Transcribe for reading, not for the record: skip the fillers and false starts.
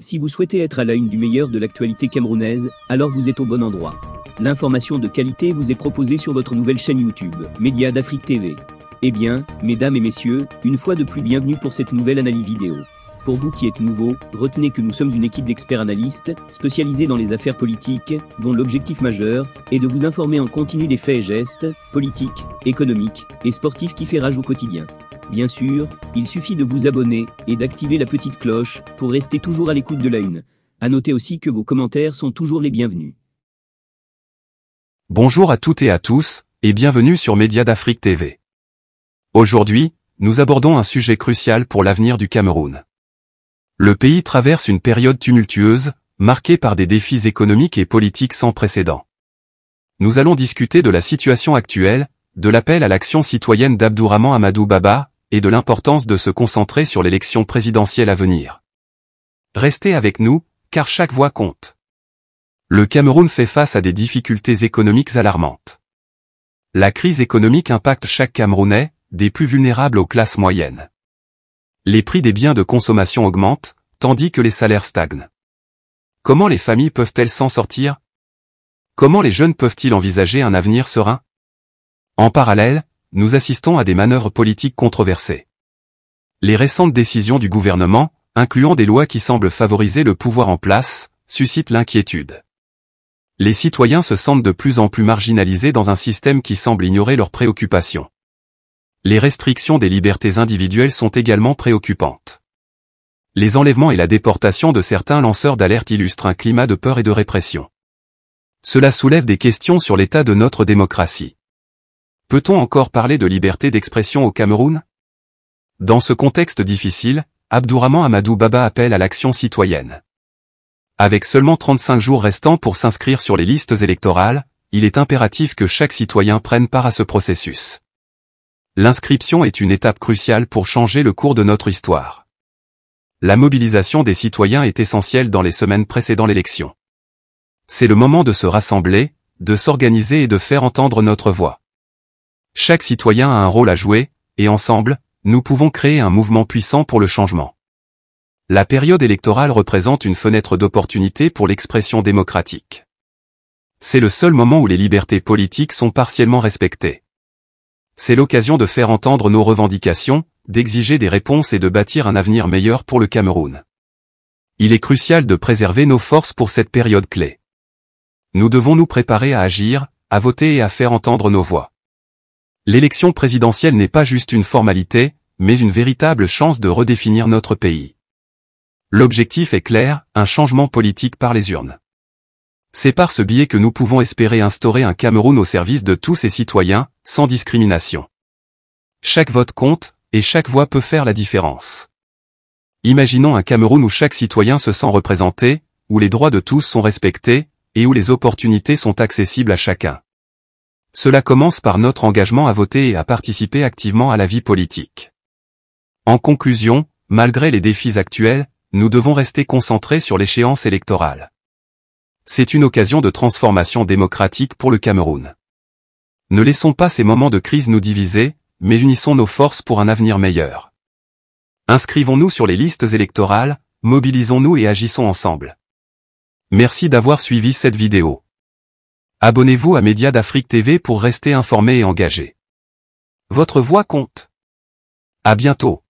Si vous souhaitez être à la une du meilleur de l'actualité camerounaise, alors vous êtes au bon endroit. L'information de qualité vous est proposée sur votre nouvelle chaîne YouTube, Média d'Afrique TV. Eh bien, mesdames et messieurs, une fois de plus bienvenue pour cette nouvelle analyse vidéo. Pour vous qui êtes nouveaux, retenez que nous sommes une équipe d'experts analystes, spécialisés dans les affaires politiques, dont l'objectif majeur est de vous informer en continu des faits et gestes, politiques, économiques et sportifs qui fait rage au quotidien. Bien sûr, il suffit de vous abonner et d'activer la petite cloche pour rester toujours à l'écoute de la une. À noter aussi que vos commentaires sont toujours les bienvenus. Bonjour à toutes et à tous, et bienvenue sur Média d'Afrique TV. Aujourd'hui, nous abordons un sujet crucial pour l'avenir du Cameroun. Le pays traverse une période tumultueuse, marquée par des défis économiques et politiques sans précédent. Nous allons discuter de la situation actuelle, de l'appel à l'action citoyenne d'Abdourahmane Amadou Baba, et de l'importance de se concentrer sur l'élection présidentielle à venir. Restez avec nous, car chaque voix compte. Le Cameroun fait face à des difficultés économiques alarmantes. La crise économique impacte chaque Camerounais, des plus vulnérables aux classes moyennes. Les prix des biens de consommation augmentent, tandis que les salaires stagnent. Comment les familles peuvent-elles s'en sortir? Comment les jeunes peuvent-ils envisager un avenir serein? En parallèle, nous assistons à des manœuvres politiques controversées. Les récentes décisions du gouvernement, incluant des lois qui semblent favoriser le pouvoir en place, suscitent l'inquiétude. Les citoyens se sentent de plus en plus marginalisés dans un système qui semble ignorer leurs préoccupations. Les restrictions des libertés individuelles sont également préoccupantes. Les enlèvements et la déportation de certains lanceurs d'alerte illustrent un climat de peur et de répression. Cela soulève des questions sur l'état de notre démocratie. Peut-on encore parler de liberté d'expression au Cameroun? Dans ce contexte difficile, Abdourahmane Amadou Baba appelle à l'action citoyenne. Avec seulement 35 jours restants pour s'inscrire sur les listes électorales, il est impératif que chaque citoyen prenne part à ce processus. L'inscription est une étape cruciale pour changer le cours de notre histoire. La mobilisation des citoyens est essentielle dans les semaines précédant l'élection. C'est le moment de se rassembler, de s'organiser et de faire entendre notre voix. Chaque citoyen a un rôle à jouer, et ensemble, nous pouvons créer un mouvement puissant pour le changement. La période électorale représente une fenêtre d'opportunité pour l'expression démocratique. C'est le seul moment où les libertés politiques sont partiellement respectées. C'est l'occasion de faire entendre nos revendications, d'exiger des réponses et de bâtir un avenir meilleur pour le Cameroun. Il est crucial de préserver nos forces pour cette période clé. Nous devons nous préparer à agir, à voter et à faire entendre nos voix. L'élection présidentielle n'est pas juste une formalité, mais une véritable chance de redéfinir notre pays. L'objectif est clair, un changement politique par les urnes. C'est par ce biais que nous pouvons espérer instaurer un Cameroun au service de tous ses citoyens, sans discrimination. Chaque vote compte, et chaque voix peut faire la différence. Imaginons un Cameroun où chaque citoyen se sent représenté, où les droits de tous sont respectés, et où les opportunités sont accessibles à chacun. Cela commence par notre engagement à voter et à participer activement à la vie politique. En conclusion, malgré les défis actuels, nous devons rester concentrés sur l'échéance électorale. C'est une occasion de transformation démocratique pour le Cameroun. Ne laissons pas ces moments de crise nous diviser, mais unissons nos forces pour un avenir meilleur. Inscrivons-nous sur les listes électorales, mobilisons-nous et agissons ensemble. Merci d'avoir suivi cette vidéo. Abonnez-vous à Média d'Afrique TV pour rester informé et engagé. Votre voix compte. À bientôt.